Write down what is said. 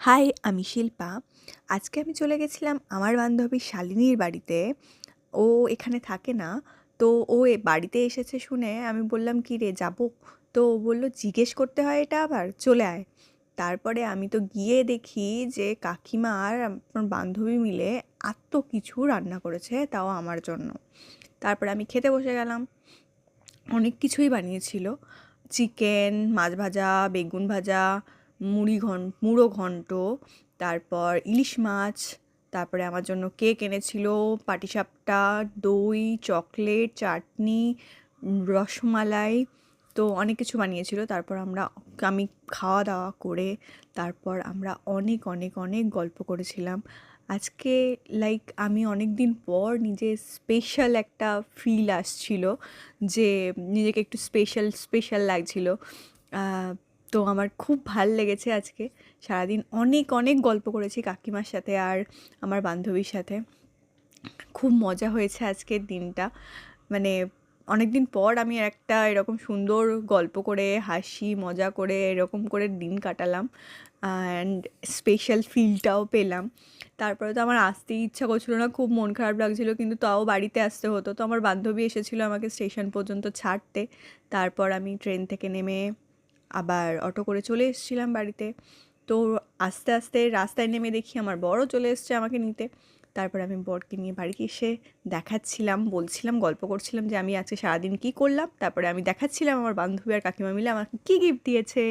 High, আমি শিল্পা। আজকে আমি চলে গেছিলাম আমার বান্ধবী শালিনীর বাড়িতে। ও এখানে থাকে না। তো ও বাড়িতে এসেছে শুনে আমি বললাম, কি রে, যাবো? তো ও বললো, জিজ্ঞেস করতে হয় এটা আবার, চলে আয়। তারপরে আমি তো গিয়ে দেখি যে কাকিমা আর আমার বান্ধবী মিলে এত কিছু রান্না করেছে, তাও আমার জন্য। তারপরে আমি খেতে বসে গেলাম। অনেক কিছুই বানিয়েছিল। চিকেন, মাছ ভাজা, বেগুন ভাজা, মুড়ো ঘন্ট, তারপর ইলিশ মাছ, তারপরে আমার জন্য কেক এনেছিল, পাটিসাপটা, দই, চকলেট, চাটনি, রসমালাই। তো অনেক কিছু বানিয়েছিল। তারপর আমি খাওয়া দাওয়া করে তারপর আমরা অনেক অনেক অনেক গল্প করেছিলাম। আজকে আমি অনেক দিন পর নিজের স্পেশাল একটা ফিল আসছিল, যে নিজেকে একটু স্পেশাল স্পেশাল লাগছিল। আহ, তো আমার খুব ভাল লেগেছে আজকে। সারাদিন অনেক অনেক গল্প করেছি কাকিমার সাথে আর আমার বান্ধবীর সাথে। খুব মজা হয়েছে আজকের দিনটা। মানে অনেক দিন পর আমি একটা এরকম সুন্দর গল্প করে হাসি মজা করে এরকম করে দিন কাটালাম, অ্যান্ড স্পেশাল ফিলটাও পেলাম। তারপরে তো আমার আসতেই ইচ্ছা করছিল না, খুব মন খারাপ লাগছিল, কিন্তু তাও বাড়িতে আসতে হতো। তো আমার বান্ধবী এসেছিলো আমাকে স্টেশন পর্যন্ত ছাড়তে। তারপর আমি ট্রেন থেকে নেমে আবার অটো করে চলে এসেছিলাম বাড়িতে। তো আস্তে আস্তে রাস্তায় নেমে দেখি আমার বরও চলে এসছে আমাকে নিতে। তারপর আমি বরকে নিয়ে বাড়ি এসে দেখাচ্ছিলাম, বলছিলাম, গল্প করছিলাম যে আমি আজকে সারাদিন কী করলাম। তারপরে আমি দেখাচ্ছিলাম আমার বান্ধবী আর কাকিমা মিলে আমাকে কী গিফট দিয়েছে।